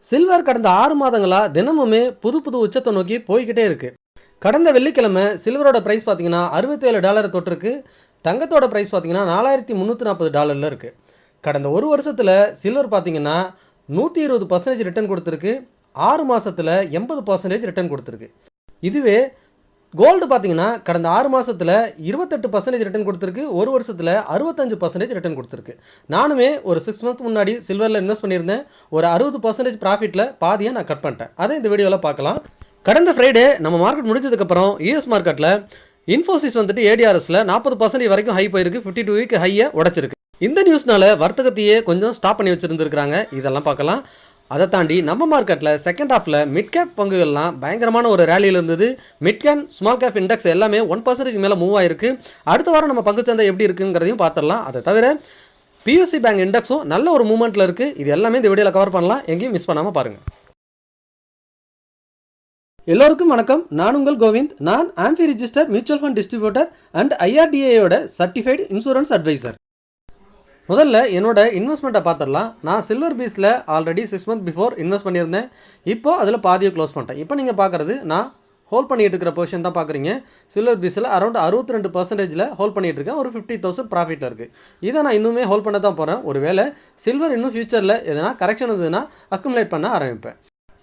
Silver கடந்த 6 மாதங்களா தினமுமே புது உச்சத்தை நோக்கி போய்கிட்டே இருக்கு. கடந்த வெள்ளிக்கிழமை சில்வரோட பிரைஸ் பார்த்தீங்கன்னா $67 தொட்டிருக்கு. தங்கத்தோட பிரைஸ் பார்த்தீங்கன்னா $4340 இருக்கு. கடந்த ஒரு வருஷத்தில் சில்வர் பார்த்தீங்கன்னா 120% ரிட்டர்ன் கொடுத்துருக்கு. 6 மாதத்தில் 80% ரிட்டர்ன் கொடுத்துருக்கு. இதுவே கோல்டு பார்த்தீங்கன்னா கடந்த 6 மாதத்தில் 28% ரிட்டர்ன் கொடுத்துருக்கு. ஒரு வருஷத்தில் 65% ரிட்டர்ன் கொடுத்துருக்கு. நானுமே ஒரு 6 மந்த் முன்னாடி சில்வரில் இன்வெஸ்ட் பண்ணியிருந்தேன். ஒரு 60% ப்ராஃபிட்டில் பாதியை நான் கட் பண்ணிட்டேன். அதை இந்த வீடியோவில் பார்க்கலாம். கடந்த ஃப்ரைடே நம்ம மார்க்கெட் முடிஞ்சதுக்கப்புறம் யூஎஸ் மார்க்கெட்டில் இன்ஃபோசிஸ் வந்துட்டு ஏடிஆர்எஸில் 40% வரைக்கும் ஹை போயிருக்கு. 52 வீக் ஹையை உடச்சிருக்கு. இந்த நியூஸ்னால வர்த்தகத்தையே கொஞ்சம் ஸ்டாப் பண்ணி வச்சுருந்துருக்காங்க. இதெல்லாம் பார்க்கலாம். அதை தாண்டி நம்ம மார்க்கெட்டில் செகண்ட் ஹாஃபில் மிட் கேப் பங்குகள்லாம் பயங்கரமான ஒரு ரேலியில் இருந்தது. Mid cap small cap index எல்லாமே 1% மேலே மூவ் ஆயிருக்கு. அடுத்த வாரம் நம்ம பங்கு சந்தை எப்படி இருக்குங்கிறதையும் பார்த்துடலாம். அதை தவிர பியூசி பேங்க் இண்டெக்ஸும் நல்ல ஒரு மூவ்மெண்ட்டில் இருக்குது. இது எல்லாமே இந்த வீடியோவில் கவர் பண்ணலாம். எங்கேயும் மிஸ் பண்ணாமல் பாருங்கள். எல்லோருக்கும் வணக்கம். நான் உங்கள் கோவிந்த். நான் AMFI register mutual fund distributor and ஐஆர்டிஏயோட சர்டிஃபைடு இன்சூரன்ஸ் அட்வைசர். முதல்ல என்னோட இன்வெஸ்ட்மெண்ட்டை பார்த்துடலாம். நான் சில்வர் பீஸில் ஆல்ரெடி 6 மந்த் பிஃபோர் இன்வெஸ்ட் பண்ணியிருந்தேன். இப்போது அதில் பாதியை க்ளோஸ் பண்ணிட்டேன். இப்போ நீங்கள் பார்க்குறது நான் ஹோல்ட் பண்ணிகிட்டு இருக்கிற பொசிஷன் தான் பார்க்குறீங்க. சில்வர் பீஸில் அரௌண்ட் 62% ஹோல்ட் பண்ணிகிட்டு இருக்கேன். ஒரு 50,000 ப்ராஃபிட்டில் இருக்குது. இதை நான் இன்னுமே ஹோல்ட் பண்ண தான் போகிறேன். ஒரு வேளை சில்வர் இன்னும் ஃபியூச்சரில் எதனா கரெக்ஷன் இருந்ததுன்னா அக்குமுலேட் பண்ண ஆரம்பிப்பேன்.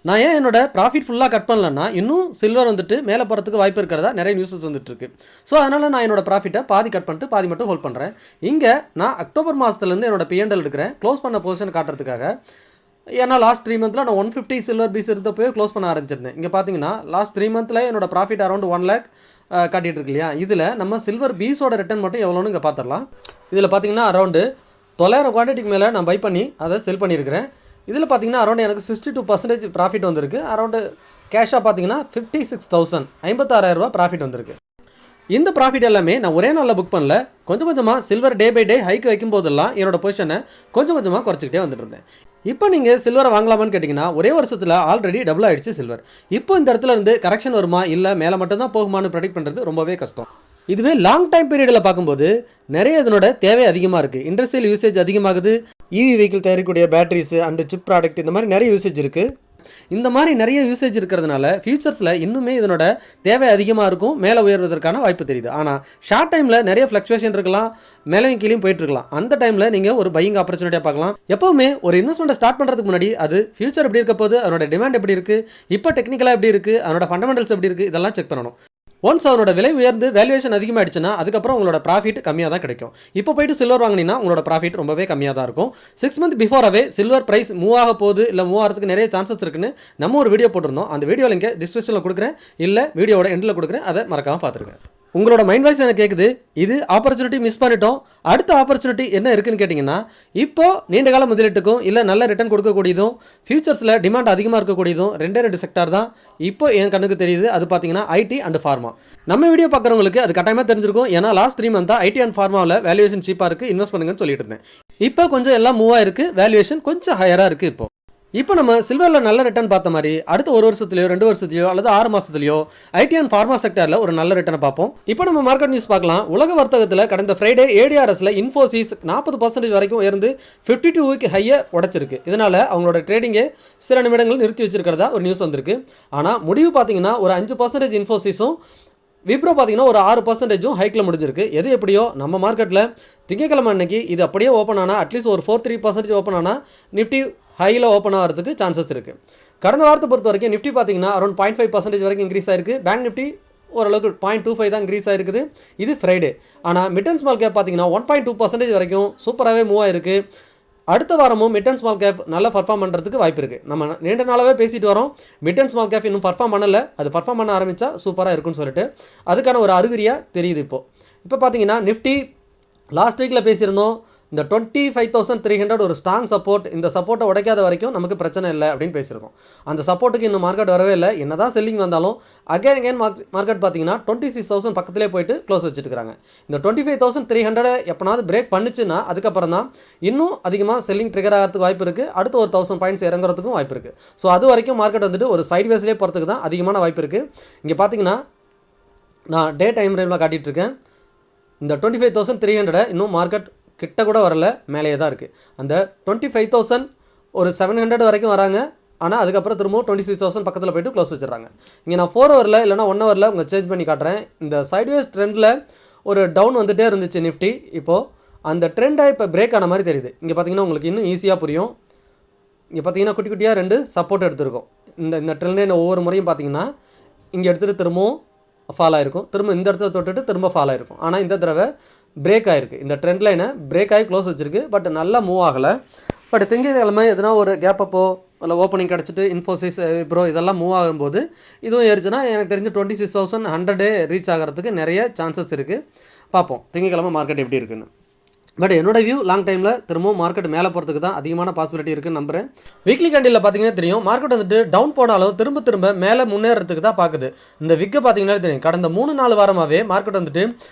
நான் ஏன் என்னோட ப்ராஃபிட் ஃபுல்லாக கட் பண்ணலன்னா இன்னும் சில்வர் வந்துட்டு மேலே போகிறதுக்கு வாய்ப்பு இருக்கிறதா நிறைய நியூஸஸ் வந்துட்டுருக்கு. ஸோ அதனால் நான் என்னோட ப்ராஃபிட்டை பாதி கட் பண்ணிட்டு பாதி மட்டும் ஹோல்ட் பண்ணுறேன். இங்கே நான் அக்டோபர் மாதத்துலேருந்து என்னோட பிஎன்எல் எடுக்கிறேன் க்ளோஸ் பண்ண பொசிஷன் காட்டுறதுக்காக. ஏன்னா லாஸ்ட் 3 மந்தில் நான் 150 சில்வர் பீஸ் இருந்தப்போ க்ளோஸ் பண்ண ஆரம்பிச்சிருந்தேன். இங்கே பார்த்தீங்கன்னா லாஸ்ட் 3 மந்தில் என்னோட ப்ராஃபிட் அரௌண்ட் 1 lakh காட்டிகிட்டு இருக்கு இல்லையா. இதில் நம்ம சில்வர் பீஸோட ரிட்டர்ன் மட்டும் எவ்வளோன்னு இங்கே பார்த்துடலாம். இதில் பார்த்தீங்கன்னா அரௌண்டு 900 குவான்டிட்டிக்கு மேலே நான் பை பண்ணி அதை செல் பண்ணியிருக்கிறேன். இதில் பார்த்தீங்கன்னா அரௌண்ட் எனக்கு 62% ப்ராஃபிட் வந்திருக்கு. அரௌண்டு கேஷாக பார்த்தீங்கன்னா 56,000 56,000 ப்ராஃபிட் வந்திருக்கு. இந்த ப்ராஃபிட் எல்லாமே நான் ஒரே நாளில் புக் பண்ணல. கொஞ்சம் கொஞ்சமாக silver day by day hike வைக்கும் போதெல்லாம் என்னோட பொசிஷனை கொஞ்சம் கொஞ்சமாக குறைச்சிக்கிட்டே வந்துட்டு இருந்தேன். இப்போ நீங்கள் சில்வரை வாங்கலாமான்னு கேட்டிங்கன்னா ஒரே வருஷத்தில் ஆல்ரெடி டபுள் ஆகிடுச்சு சில்வர். இப்போ இந்த இடத்துல இருந்து கரெக்ஷன் வருமா இல்லை மேலே மட்டும்தான் போகுமான்னு ப்ரெடிக்ட் பண்ணுறது ரொம்பவே கஷ்டம். இதுவே லாங் டைம் பீரியடில் பார்க்கும்போது நிறைய இதனோட தேவை அதிகமாக இருக்குது. இண்டஸ்ட்ரியல் யூசேஜ் அதிகமாகுது. இவி வெஹிக்கிள் தயாரிக்கக்கூடிய பேட்டரிஸு அண்டு சிப் ப்ராடக்ட் இந்த மாதிரி நிறைய யூசேஜ் இருக்குது. இந்த மாதிரி நிறைய யூசேஜ் இருக்கிறதுனால ஃபியூச்சர்ஸில் இன்னுமே இதனோட தேவை அதிகமாக இருக்கும். மேலே உயர்வதற்கான வாய்ப்பு தெரியுது. ஆனால் ஷார்ட் டைமில் நிறைய ஃப்ளக்சுவேஷன் இருக்கலாம், மேலேயும் கீழேயும் போயிட்டுருக்கலாம். அந்த டைமில் நீங்கள் ஒரு பையிங் ஆப்பர்ச்சுனிட்டியாக பார்க்கலாம். எப்போவுமே ஒரு இன்வெஸ்ட்மெண்ட்டை ஸ்டார்ட் பண்ணுறதுக்கு முன்னாடி அது ஃபியூச்சர் எப்படி இருக்க போது, அதனோட டிமாண்ட் எப்படி இருக்குது, இப்போ டெக்னிக்கலாக எப்படி இருக்குது, அதனோட ஃபண்டமெண்டல்ஸ் எப்படி இருக்குது, இதெல்லாம் செக் பண்ணணும். ஒன்ஸ் அவனோட விலை உயர்ந்து வேல்யூவேஷன் அதிகமாகிடுச்சுன்னா அதுக்கப்புறம் உங்களோட ப்ராஃபிட் கம்மியாக தான் கிடைக்கும். இப்போ போய்ட்டு சில்வர் வாங்கினீங்கன்னா உங்களோட ப்ராஃபிட் ரொம்பவே கம்மியாக தான் இருக்கும். 6 மந்த் பிஃபோராகவே சில்வர் ப்ரைஸ் மூவ் ஆக போகுது இல்லை மூவ் ஆகிறதுக்கு நிறைய சான்சஸ் இருக்குன்னு நம்ம ஒரு வீடியோ போட்டிருந்தோம். அந்த வீடியோ லிங்கை டிஸ்கிரிப்ஷனில் கொடுக்குறேன், இல்லை வீடியோட எண்டில் கொடுக்குறேன். அதை மறக்காமல் பார்த்துருங்க. உங்களோட மைண்ட் வாய்ஸ் எனக்கு கேட்குது, இது ஆப்பர்ச்சுனிட்டி மிஸ் பண்ணிட்டோம், அடுத்த ஆப்பர்ச்சுனிட்டி என்ன இருக்குன்னு கேட்டிங்கன்னா, இப்போது நீண்ட கால முதலீட்டுக்கும் இல்லை நல்ல ரிட்டர்ன் கொடுக்கக்கூடியதும் ஃபியூச்சர்ஸில் டிமாண்ட் அதிகமாக இருக்கக்கூடியதும் 2 செக்டார் தான் இப்போ என் கண்ணுக்கு தெரியுது. அது பார்த்தீங்கன்னா ஐடி அண்ட் ஃபார்மா. நம்ம வீடியோ பார்க்குறவங்களுக்கு அது கட்டாயமாக தெரிஞ்சிருக்கும். ஏன்னா லாஸ்ட் 3 மந்த்தாக ஐடி அண்ட் ஃபார்மாவில் வேல்யூவேஷன் சீப்பாக இருக்குது, இன்வெஸ்ட் பண்ணுங்கன்னு சொல்லிட்டு இருந்தேன். இப்போ கொஞ்சம் எல்லாம் மூவ் ஆயிருக்கு, வேல்யூவேஷன் கொஞ்சம் ஹையராக இருக்குது. இப்போ நம்ம சில்வரில் நல்ல ரிட்டர்ன் பார்த்த மாதிரி அடுத்த ஒரு வருஷத்துலையோ 2 வருஷத்துலையோ அல்லது 6 மாதத்துலையோ ஐடி அண்ட் ஃபார்மா செக்டரில் ஒரு நல்ல ரிட்டர்னை பார்ப்போம். இப்போ நம்ம மார்க்கெட் நியூஸ் பார்க்கலாம். உலக வர்த்தகத்தில் கடந்த ஃப்ரைடே ஏடிஆர்எஸில் இன்ஃபோசிஸ் 40% வரைக்கும் இருந்து 52 வீக் ஹையை உடச்சிருக்கு. இதனால் அவங்களோட ட்ரேடிங்கே சில நிமிடங்கள் நிறுத்தி வச்சிருக்கிறதா ஒரு நியூஸ் வந்திருக்கு. ஆனால் முடிவு பார்த்தீங்கன்னா ஒரு 5% இன்ஃபோசிஸும் விப்ரோ பார்த்தீங்கன்னா ஒரு 6% ஹைக்கில் முடிஞ்சிருக்கு. எது எப்படியோ நம்ம மார்க்கெட்டில் திங்கக்கிழமை அன்னைக்கு இது அப்படியே ஓப்பன் ஆனால் அட்லீஸ்ட் ஒரு 4-3% ஓப்பன் ஆனால் நிஃப்டி ஹையில் ஓப்பன் ஆகிறதுக்கு சான்சஸ் இருக்குது. கடந்த வாரத்தை பொறுத்த வரைக்கும் நிஃப்டி பார்த்தீங்கன்னா அரௌண்ட் 0.5% வரைக்கும் இன்க்ரீஸ் ஆயிருக்கு. பேங்க் நிஃப்டி ஓரளவுக்கு 0.25 தான் இன்க்ரீஸ் ஆகிருக்குது. இது ஃப்ரைடே. ஆனால் மிட் அண்ட் ஸ்மால் கேப் பார்த்தீங்கன்னா 1.2% வரைக்கும் சூப்பராகவே மூவ் ஆயிருக்கு. அடுத்த வாரமும் மிட் அண்ட் ஸ்மால் கேப் நல்லா பர்ஃபார்ம் பண்ணுறதுக்கு வாய்ப்பு இருக்குது. நம்ம நீண்ட நாளாகவே பேசிட்டு வரோம், மிட் அண்ட் ஸ்மால் கேப் இன்னும் பர்ஃபார்ம் பண்ணலை, அது பர்ஃபார்ம் பண்ண ஆரம்பித்தா சூப்பராக இருக்குன்னு சொல்லிட்டு அதுக்கான ஒரு அறிகுறியாக தெரியுது. இப்போ பார்த்தீங்கன்னா நிஃப்டி லாஸ்ட் வீக்கில் பேசியிருந்தோம், இந்த 25,300 ஒரு ஸ்ட்ராங் சப்போர்ட், இந்த சப்போர்ட்டை உடைக்காத வரைக்கும் நமக்கு பிரச்சனை இல்லை அப்படின்னு பேசியிருக்கோம். அந்த சப்போர்ட்டுக்கு இன்னும் மார்க்கெட் வரவே இல்லை. என்ன தான் செல்லிங் வந்தாலும் அகைன் மார்க்கெட் பார்த்தீங்கன்னா 26,000 பக்கத்திலே போயிட்டு க்ளோஸ் வச்சுட்டுருக்காங்க. இந்த 25,300 எப்போனாவது பிரேக் பண்ணிச்சுன்னா அதுக்கப்புறம் தான் இன்னும் அதிகமாக செல்லிங் ட்ரிகர் ஆகிறதுக்கு வாய்ப்பு இருக்குது. அடுத்து ஒரு 1000 பாயிண்ட்ஸ் இறங்குறதுக்கும் வாய்ப்பு இருக்குது. ஸோ அது வரைக்கும் மார்க்கெட் வந்துட்டு ஒரு சைட் வேஸ்லேயே போகிறதுக்கு தான் அதிகமான வாய்ப்பு இருக்குது. இங்கே பார்த்தீங்கன்னா நான் டே டைம் ஃப்ரேமில் காட்டிகிட்ருக்கேன். இந்த 25,300 இன்னும் மார்க்கெட் கிட்ட கூட வரல, மேலேயே தான் இருக்குது. அந்த 25,000 ஒரு 700 வரைக்கும் வராங்க, ஆனால் அதுக்கப்புறம் திரும்ப 26,000 பக்கத்தில் போய்ட்டு க்ளோஸ் வச்சிடறாங்க. இங்கே நான் 4 ஹவரில் இல்லைனா 1 ஹவரில் உங்கள் சேஞ்ச் பண்ணி காட்டுறேன். இந்த சைட்வேஸ் ட்ரெண்டில் ஒரு டவுன் வந்துகிட்டே இருந்துச்சு நிஃப்டி. இப்போது அந்த ட்ரெண்டாக இப்போ பிரேக் ஆன மாதிரி தெரியுது. இங்கே பார்த்தீங்கன்னா உங்களுக்கு இன்னும் ஈஸியாக புரியும். இங்கே பார்த்தீங்கன்னா குட்டி குட்டியாக 2 சப்போர்ட் எடுத்துருக்கோம். இந்த ட்ரெண்ட் லைன் ஒவ்வொரு முறையும் பார்த்தீங்கன்னா இங்கே எடுத்துகிட்டு திரும்பவும் ஃபால் ஆகிருக்கும், திரும்ப இந்த இடத்துல தொட்டுட்டு திரும்ப ஃபால் ஆகிருக்கும். ஆனால் இந்த தடவை பிரேக் ஆகிருக்கு. இந்த ட்ரெண்ட் லைனை பிரேக் ஆகி க்ளோஸ் வச்சுருக்கு, பட் நல்லா மூவ் ஆகலை. பட் திங்கட்கிழமை எதுனா ஒரு கேப் அப்போ இல்லை ஓப்பனிங் கிடச்சிட்டு இன்ஃபோசிஸ் ப்ரோ இதெல்லாம் மூவ் ஆகும்போது இதுவும் ஏறிச்சுன்னா எனக்கு தெரிஞ்சு 26,100 ரீச் ஆகிறதுக்கு நிறைய சான்சஸ் இருக்குது. பார்ப்போம் திங்கட்கிழமை மார்க்கெட் எப்படி இருக்குன்னு. பட் என்னோட வியூ லாங் டைமில் திரும்பவும் மார்க்கெட் மேலே போகிறதுக்கு தான் அதிகமான பாசிபிலிட்டி இருக்குன்னு நம்புகிறேன். வீக்லி கேண்டில் பார்த்தீங்கன்னா தெரியும், மார்க்கெட் வந்துட்டு டவுன் போனாலும் திரும்ப மேலே முன்னேறதுக்கு தான் பார்க்குது. இந்த விக்கை பார்த்தீங்கன்னா தெரியும், கடந்த 3-4 வாரமாகவே மார்க்கெட் வந்துட்டு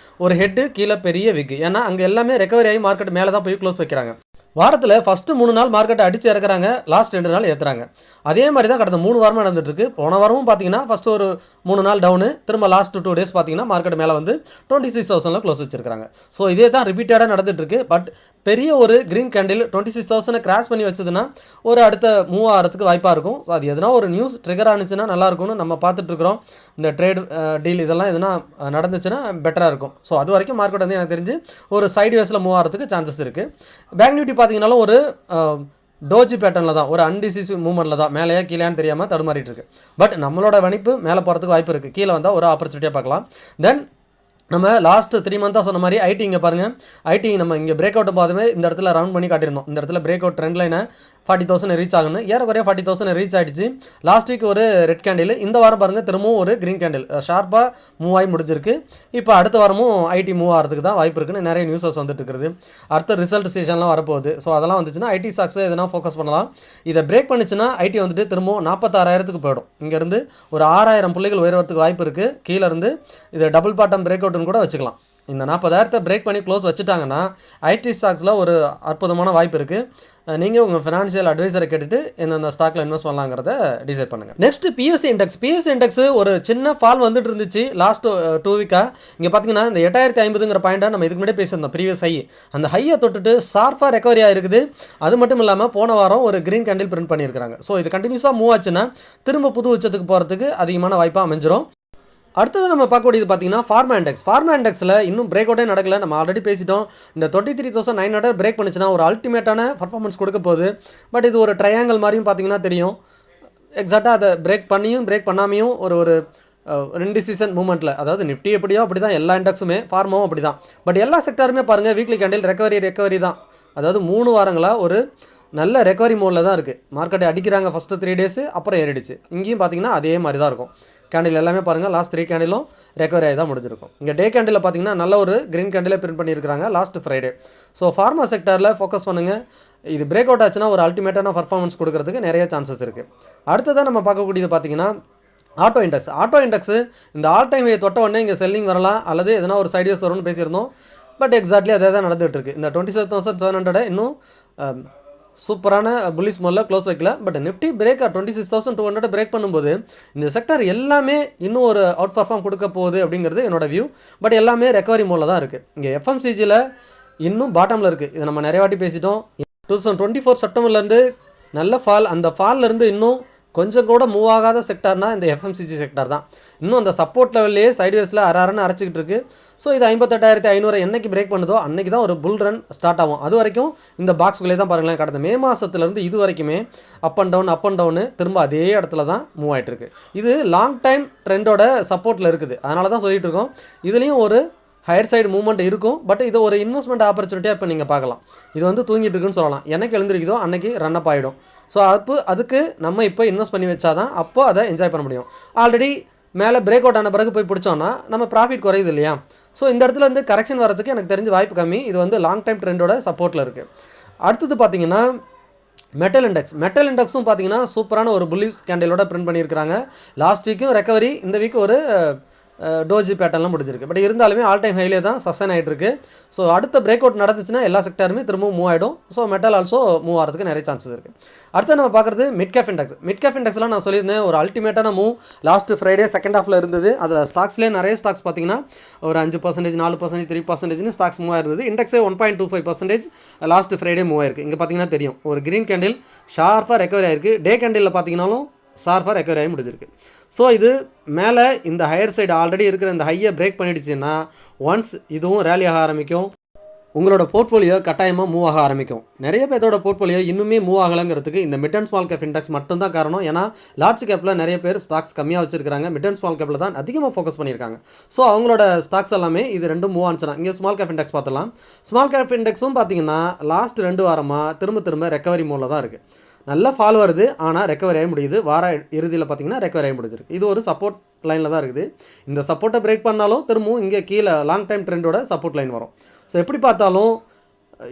ஒரு ஹெட்டு கீழே பெரிய விக்கு. ஏன்னா அங்கே எல்லாமே ரெக்கவரி ஆகி மார்க்கெட் மேலே தான் போய் க்ளோஸ் வைக்கிறாங்க. வாரத்தில் ஃபஸ்ட்டு 3 நாள் மார்க்கெட்டை அடித்து இறக்குறாங்க, லாஸ்ட் 2 நாள் ஏற்றுறாங்க. அதே மாதிரி தான் கடந்த 3 வாரமாக நடந்துட்டுருக்கு. போன வாரமும் பார்த்தீங்கன்னா ஃபஸ்ட்டு ஒரு 3 நாள் டவுனு, திரும்ப லாஸ்ட் 2 டேஸ் பார்த்தீங்கன்னா மார்க்கெட் மேலே வந்து 26,000 க்ளோஸ் வச்சிருக்காங்க. ஸோ இதே தான் ரிப்பீட்டடாக நடந்துகிட்ருக்கு. பட் பெரிய ஒரு க்ரீன் கேண்டில் 26,000 கிராஸ் பண்ணி வச்சதுன்னா ஒரு அடுத்த மூவ் ஆகிறதுக்கு வாய்ப்பாக இருக்கும். ஸோ அது எதனா ஒரு நியூஸ் ட்ரிகர் ஆனிச்சுன்னா நல்லாயிருக்கும்னு நம்ம பார்த்துட்ருக்குறோம். இந்த ட்ரேட் டீல் இதெல்லாம் எதுனா நடந்துச்சுன்னா பெட்டராக இருக்கும். ஸோ அது வரைக்கும் மார்க்கெட் வந்து எனக்கு தெரிஞ்சு ஒரு சைடு வேஸில் மூவ் ஆகிறதுக்கு சான்சஸ் இருக்குது. பேங்க் நிஃப்டி பார்த்தீங்கன்னாலும் ஒரு டோஜி பேட்டர்னில் தான், ஒரு அன்டிசிசிவ் மூவ்மெண்ட்டில் தான், மேலேயே கீழேன்னு தெரியாமல் தடுமாறிட்டு இருக்கு. பட் நம்மளோட வணிப்பு மேலே போகிறதுக்கு வாய்ப்பு இருக்குது. கீழே வந்தால் ஒரு ஆப்பர்ச்சுனிட்டியாக பார்க்கலாம். தென் நம்ம லாஸ்ட் 3 மந்த்தாக சொன்ன மாதிரி ஐடி இங்கே பாருங்கள், ஐடி நம்ம இங்கே பிரேக் அவுட் பார்த்ததுமே இந்த இடத்துல ரவுண்ட் பண்ணி காட்டியிருந்தோம். இந்த இடத்துல பிரேக் அவுட் ட்ரெண்ட் லைனை 40,000 ரீச் ஆகுன்னு, ஏறக்குறைய 40,000 ரீச் ஆகிடுச்சு. லாஸ்ட் வீக் ஒரு ரெட் கேண்டில், இந்த வாரம் பாருங்கள் திரும்பவும் ஒரு க்ரீன் கேண்டில் ஷார்ப்பாக மூவ் ஆகி முடிஞ்சிருக்கு. இப்போ அடுத்த வாரமும் ஐடி மூவ் ஆகிறதுக்கு தான் வாய்ப்பு இருக்குன்னு நிறைய நியூஸஸ் வந்துட்டு இருக்குது. அடுத்த ரிசல்ட் ஸ்டேஷன்லாம் வரப்போகுது. ஸோ அதெல்லாம் வந்துச்சுன்னா ஐடி ஸ்டாக்ஸை எதனா ஃபோக்கஸ் பண்ணலாம். இதை பிரேக் பண்ணிச்சுன்னா ஐடி வந்துட்டு திரும்பவும் 46,000க்கு போயிடும். இங்கேருந்து ஒரு 6,000 புள்ளிகள் உயர்வதுக்கு வாய்ப்பு இருக்குது. கீழே இருந்து இதை டபுள் பாட்டம் பிரேக் அவுட்னு கூட வச்சுக்கலாம். இந்த 40,000 பிரேக் பண்ணி க்ளோஸ் வச்சுட்டாங்கன்னா ஐடி ஸ்டாக்ஸில் ஒரு அற்புதமான வாய்ப்பு இருக்குது. நீங்கள் உங்கள் ஃபினான்ஷியல் அட்வைசரை கேட்டுட்டு எந்தெந்த ஸ்டாக்கில் இன்வெஸ்ட் பண்ணலாங்கிறத டிசைட் பண்ணுங்கள். நெக்ஸ்ட் பிஎஸ்சி இண்டெக்ஸ் ஒரு சின்ன ஃபால் வந்துட்டு இருந்துச்சு லாஸ்ட் 2 வீக்காக. இங்கே பார்த்தீங்கன்னா இந்த 8,050ங்கிற பாயிண்ட்டாக நம்ம இதுக்கு முன்னாடி பேசியிருந்தோம். ப்ரீவியஸ் ஹை, அந்த ஹையை தொட்டுட்டு ஷார்ப்பாக ரெக்கவரி ஆகிருக்குது. அது மட்டும் இல்லாமல் போன வாரம் ஒரு க்ரீன் கேண்டில் பிரிண்ட் பண்ணியிருக்காங்க. ஸோ இது கண்டினியூஸாக மூவ் ஆச்சுன்னா திரும்ப புது உச்சத்துக்கு போகிறதுக்கு அதிகமான வாய்ப்பாக அமைஞ்சிரும். அடுத்தது நம்ம பார்க்கக்கூடியது பார்த்தீங்கன்னா ஃபார்மா இண்டெக்ஸில் இன்னும் பிரேக் அவுட்டே நடக்கலை. நம்ம ஆல்ரெடி பேசிட்டோம். இந்த 23,900 பிரேக் பண்ணிச்சுன்னா ஒரு அல்டிமேட்டான பர்ஃபார்மன்ஸ் கொடுக்க போகுது. பட் இது ஒரு ட்ரையாங்கிள் மாதிரியும் பார்த்தீங்கன்னா தெரியும். எக்ஸாக்டாக அதை பிரேக் பண்ணியும் பிரேக் பண்ணாமையும் ஒரு இன்டிசிஷன் மூவ்மெண்ட்டில், அதாவது நிஃப்டி எப்படியோ அப்படி தான் எல்லா இண்டெக்ஸுமே, ஃபார்மாவும் அப்படி தான். பட் எல்லா செக்டாருமே பாருங்கள் வீக்லி கேண்டில் ரெக்கவரி தான். அதாவது 3 வாரங்களாக ஒரு நல்ல ரெக்கவரி மோடில் தான் இருக்குது. மார்க்கெட்டை அடிக்கிறாங்க ஃபஸ்ட்டு 3 டேஸு, அப்புறம் ஏறிடுச்சு. இங்கேயும் பார்த்தீங்கன்னா அதே மாதிரி தான் இருக்கும். கேண்டில் எல்லாமே பாருங்கள் லாஸ்ட் 3 கேண்டிலும் ரெக்கவரி ஆகி தான் முடிஞ்சிருக்கும். இங்கே டே கேண்டில் பார்த்தீங்கன்னா நல்ல ஒரு க்ரீன் கேண்டில் பிரிண்ட் பண்ணியிருக்காங்க லாஸ்ட் ஃப்ரைடே. ஸோ ஃபார்மா செக்டரில் ஃபோக்கஸ் பண்ணுங்கள். இது பிரேக் அவுட் ஆச்சுன்னா ஒரு அல்டிமேட்டான பர்ஃபார்மன்ஸ் கொடுக்கறதுக்கு நிறைய சான்சஸ் இருக்குது. அடுத்ததான் நம்ம பார்க்கக்கூடியது பார்த்தீங்கன்னா ஆட்டோ இண்டெக்ஸு இந்த ஆல் டைம் தொட்ட உடனே இங்கே செல்லிங் வரலாம், அல்லது எதனா ஒரு சைடியஸ் வரும்னு பேசியிருந்தோம். பட் எக்ஸாக்ட்லி அதே தான் நடந்துகிட்டு இருக்குது. இந்த 27,700 இன்னும் சூப்பரான புல்லிஷ் மோடில் க்ளோஸ் வைக்கல. பட் நிஃப்டி பிரேக்காக 26,200 பிரேக் பண்ணும்போது இந்த செக்டர் எல்லாமே இன்னும் ஒரு அவுட் பர்ஃபார்ம் கொடுக்க போகுது அப்படிங்கிறது என்னோட வியூ. பட் எல்லாமே ரெக்கவரி மோடில் தான் இருக்குது. இங்கே எஃப்எம்சிஜியில் இன்னும் பாட்டமில் இருக்குது. இதை நம்ம நிறைய வாட்டி பேசிட்டோம். 2024 செப்டம்பர்லேருந்து நல்ல ஃபால், அந்த ஃபால்லேருந்து இன்னும் கொஞ்சம் கூட மூவ் ஆகாத செக்டார்னால் இந்த எஃப்எம்சிஜி செக்டார் தான். இன்னும் அந்த சப்போர்ட் லெவல்லையே சைட்வேஸில் அரைன்னு அரைச்சிக்கிட்டு இருக்குது. ஸோ இது 58,500 என்னைக்கு பிரேக் பண்ணுதோ அன்றைக்கி தான் ஒரு புல் ரன் ஸ்டார்ட் ஆகும். அது வரைக்கும் இந்த பாக்ஸ்குள்ளே தான் பாருங்களேன். கடந்த மே மாதத்துலேருந்து இது வரைக்குமே அப் அண்ட் டவுனு திரும்ப அதே இடத்துல தான் மூவ் ஆகிட்டுருக்கு. இது லாங் டைம் ட்ரெண்டோட சப்போர்ட்டில் இருக்குது. அதனால தான் சொல்லிகிட்டு இருக்கோம். இதுலேயும் ஒரு ஹையர் சைடு மூவ்மெண்ட் இருக்கும். பட் இது ஒரு இன்வெஸ்ட்மெண்ட் ஆப்பர்ச்சுனிட்டியாக இப்போ நீங்கள் பார்க்கலாம். இது வந்து தூங்கிட்டு இருக்குன்னு சொல்லலாம். என்னைக்கு எழுந்திருக்குதோ அன்றைக்கி ரன் அப் ஆகிடும். ஸோ அதுக்கு நம்ம இப்போ இன்வெஸ்ட் பண்ணி வச்சாதான் அப்போ அதை என்ஜாய் பண்ண முடியும். ஆல்ரெடி மேலே பிரேக் அவுட் ஆன பிறகு போய் பிடிச்சோன்னா நம்ம ப்ராஃபிட் குறையுது இல்லையா? ஸோ இந்த இடத்துல வந்து கரெக்ஷன் வரதுக்கு எனக்கு தெரிஞ்ச வாய்ப்பு கம்மி. இது வந்து லாங் டைம் ட்ரெண்டோட சப்போர்ட்டில் இருக்குது. அடுத்தது பார்த்தீங்கன்னா மெட்டல் இண்டெக்ஸும் பார்த்தீங்கன்னா சூப்பரான ஒரு புல்லிஷ் கேண்டிலோட பிரிண்ட் பண்ணியிருக்கிறாங்க. லாஸ்ட் வீக்கும் ரெக்கவரி, இந்த வீக் ஒரு டோஜி பேட்டர்லாம் முடிஞ்சிருக்கு. பட் இருந்தாலுமே ஆல் டைம் ஹைலே தான் சஸ்டைன் ஆகிட்டு இருக்கு. ஸோ அடுத்த பிரேக் அவுட் நடந்துச்சுன்னா எல்லா செக்டாருமே திரும்பவும் மூவ் ஆகிடும். ஸோ மெட்டல் ஆல்சோ மூவ் ஆகிறதுக்கு நிறைய சான்சஸ் இருக்குது. அடுத்து நம்ம பார்க்குறது mid cap index. Mid cap இண்டெக்ஸ்லாம் நான் சொல்லியிருந்தேன் ஒரு அல்டிமேட்டான மூவ் லாஸ்ட் ஃப்ரைடே செகண்ட் ஹாஃபில் இருந்தது. அதில் ஸ்டாக்ஸ்லேயே நிறைய ஸ்டாக்ஸ் பார்த்தீங்கன்னா ஒரு 5%, 4%, 3% ஸ்டாக்ஸ் மூவ் ஆயிருந்தது. இண்டெக்ஸே 1.25% லாஸ்ட் ஃப்ரைடே மூவ் ஆயிருக்கு. இங்கே பார்த்தீங்கன்னா தெரியும் ஒரு க்ரீன் கேண்டில் ஷார்ப்பாக ரெக்கவரி ஆயிருக்கு. டே கேண்டிலில் பார்த்தீங்கன்னாலும் ஷார்ப்பாக ரெக்கவரி ஆகி முடிஞ்சிருக்கு. ஸோ இது மேலே இந்த ஹையர் சைடு ஆல்ரெடி இருக்கிற இந்த ஹையை பிரேக் பண்ணிடுச்சுன்னா ஒன்ஸ் இதுவும் ரேலி ஆக ஆரம்பிக்கும். உங்களோட போர்ட்ஃபோலியோ கட்டாயமாக மூவ் ஆக ஆரம்பிக்கும். நிறைய பேர்த்தோட போர்ட்ஃபோலியோ இன்னுமே மூவ் ஆகலைங்கிறதுக்கு இந்த mid and small cap index மட்டும் தான் காரணம். ஏன்னா லார்ஜ் கேப்பில் நிறைய பேர் ஸ்டாக்ஸ் கம்மியாக வச்சிருக்காங்க. மிட் அண்ட் ஸ்மால் கேப்பில் தான் அதிகமாக ஃபோக்கஸ் பண்ணியிருக்காங்க. ஸோ அவங்களோட ஸ்டாக்ஸ் எல்லாமே இது ரெண்டும் மூவ் ஆனிச்சுன்னா இங்கே ஸ்மால் கேப் இண்டெக்ஸ் பார்த்துலாம். ஸ்மால் கேப் இண்டெக்ஸும் பார்த்தீங்கன்னா லாஸ்ட் 2 வாரமாக திரும்ப ரெக்கவரி மோடில் தான் இருக்குது. நல்லா ஃபால் வருது, ஆனால் ரெக்கவரி ஆகி முடியுது. வார இறுதியில் பார்த்தீங்கன்னா ரெக்கவரி ஆகி முடிஞ்சிருக்கு. இது ஒரு சப்போர்ட் லைனில் தான் இருக்குது. இந்த சப்போர்ட்டை பிரேக் பண்ணாலும் திரும்பவும் இங்கே கீழே லாங் டைம் ட்ரெண்டோட சப்போர்ட் லைன் வரும். ஸோ எப்படி பார்த்தாலும்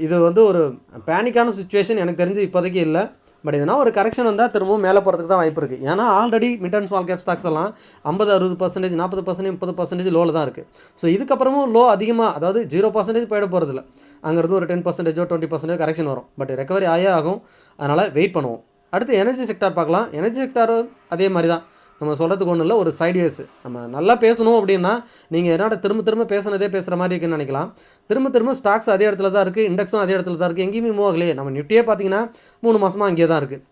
இது ஒரு பேனிக்கான சுச்சுவேஷன் எனக்கு தெரிஞ்சு இப்போதைக்கு இல்லை. பட் இதனால் ஒரு கரெக்ஷன் வந்தால் திரும்பவும் மேலே போகிறதுக்கு தான் வாய்ப்பு இருக்குது. ஏன்னா already mid and small cap stocks எல்லாம் 50-60%, 40%, 30% லோவில் தான் இருக்குது. ஸோ இதுக்கப்புறமும் லோ அதிகமாக, அதாவது 0% போயிட போகிறதில்ல. அங்கேருந்து ஒரு 10%, 20% கரெக்ஷன் வரும். பட் ரெக்கவரி ஆகே ஆகும். அதனால் வெயிட் பண்ணுவோம். அடுத்து எனர்ஜி செக்டார் பார்க்கலாம். எனர்ஜி செக்டாரும் அதே மாதிரி தான். நம்ம சொல்கிறதுக்கு ஒன்றும் இல்லை, ஒரு சைட்வேஸ். நம்ம நல்லா பேசணும் அப்படின்னா நீங்கள் என்னோட திரும்ப பேசுனதே பேசுகிற மாதிரி இருக்குன்னு நினைக்கலாம். திரும்ப ஸ்டாக்ஸ் அதே இடத்துல தான் இருக்குது, இண்டெக்ஸும் அதே இடத்துல தான் இருக்குது, எங்கேயுமே மூவ் ஆகலையே. நம்ம நிஃப்டியே பார்த்தீங்கன்னா 3 மாதமாக அங்கேயே தான் இருக்குது,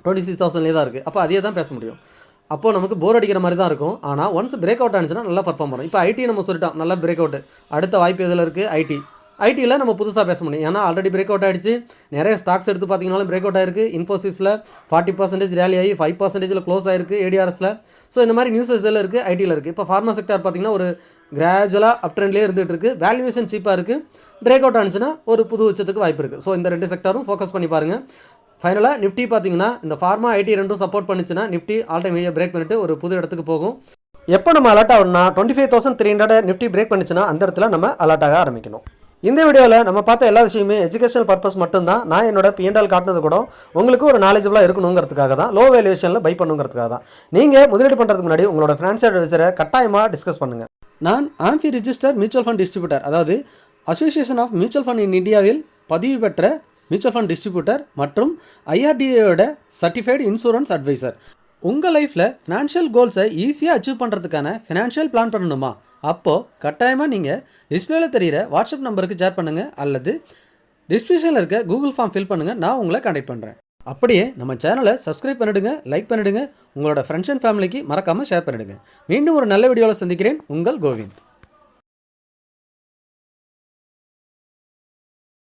26,000 தான் இருக்குது. அப்போ அதே தான் பேச முடியும். அப்போது நமக்கு போர் அடிக்கிற மாதிரி தான் இருக்கும். ஆனால் ஒன்ஸ் பிரேக் அவுட் ஆனிச்சுன்னா நல்லா பர்ஃபார்ம் பண்ணும். இப்போ ஐடி நம்ம சொல்லிட்டோம், நல்லா பிரேக் அவுட். அடுத்த வாய்ப்பு எதில் இருக்குது? ஐடியில் நம்ம புதுசாக பேச முடியும். ஏன்னா ஆல்ரெடி பிரேக் அவுட் ஆகிடுச்சு. நிறைய ஸ்டாக்ஸ் எடுத்து பார்த்தீங்கன்னாலும் பிரேக் அவுட் ஆயிருக்கு. இன்ஃபோசிஸில் 40% ரேலி ஆகி 5% க்ளோஸ் ஆயிருக்கு ஏடிஆர்எஸில். ஸோ இந்த மாதிரி நியூஸஸ் இதில் இருக்குது, ஐடியில் இருக்குது. இப்போ ஃபார்மா செக்டார் பார்த்தீங்கன்னா ஒரு கிராஜுவலாக அப் ட்ரெண்ட்லேயே இருந்துகிட்டு இருக்குது. வேல்யூவேஷன் சீப்பாக இருக்குது. பிரேக் அவுட் ஆனிச்சுன்னா ஒரு புது உச்சத்துக்கு வாய்ப்பு இருக்குது. ஸோ இந்த 2 செக்டாரும் ஃபோக்கஸ் பண்ணி பாருங்கள். ஃபைனலாக நிஃப்டி பார்த்தீங்கன்னா இந்த ஃபார்மா ஐடி ரெண்டும் சப்போர்ட் பண்ணிச்சுன்னா நிஃப்டி ஆல் டைம் ஹையை பிரேக் பண்ணிவிட்டு ஒரு புது இடத்துக்கு போகும். எப்போ நம்ம அலர்ட் ஆகணும்னா 25,300 நிஃப்டி பிரேக் பண்ணிச்சுன்னா அந்த இடத்துல நம்ம அலர்ட் ஆக ஆரம்பிக்கணும். இந்த வீடியோவில் நம்ம பார்த்த எல்லா விஷயமே எஜுகேஷனல் பர்பஸ் மட்டும்தான். நான் என்னோட P&L காட்டினது கூட உங்களுக்கு ஒரு நாலேஜபிளாக இருக்கணுங்கிறதுக்காக தான், லோ வேல்யூவேஷனில் பை பண்ணுங்கிறதுக்காக தான். நீங்கள் முதலீடு பண்ணுறதுக்கு முன்னாடி உங்களோட ஃபினான்ஷியல் அட்வைசரை கட்டாயமாக டிஸ்கஸ் பண்ணுங்கள். நான் AMFI register mutual fund distributor, அதாவது association of mutual fund in இந்தியாவில் பதிவு பெற்ற மியூச்சுவல் ஃபண்ட் டிஸ்ட்ரிபியூட்டர் மற்றும் IRDAயோட சர்டிஃபைடு இன்சூரன்ஸ் அட்வைசர். உங்கள் லைஃப்பில் ஃபினான்ஷியல் கோல்ஸை ஈஸியாக அச்சீவ் பண்ணுறதுக்கான ஃபினான்ஷியல் பிளான் பண்ணணுமா? அப்போது கட்டாயமாக நீங்கள் டிஸ்பிளேல தெரிகிற வாட்ஸ்அப் நம்பருக்கு ஷேர் பண்ணுங்கள் அல்லது டிஸ்கிரிப்ஷனில் இருக்க கூகுள் ஃபார்ம் ஃபில் பண்ணுங்கள். நான் உங்களை கான்டாக்ட் பண்ணுறேன். அப்படியே நம்ம சேனலை சப்ஸ்கிரைப் பண்ணிவிடுங்க, லைக் பண்ணிவிடுங்க, உங்களோட ஃப்ரெண்ட்ஸ் அண்ட் ஃபேமிலிக்கு மறக்காமல் ஷேர் பண்ணிவிடுங்க. மீண்டும் ஒரு நல்ல வீடியோவில் சந்திக்கிறேன். உங்கள் கோவிந்த்.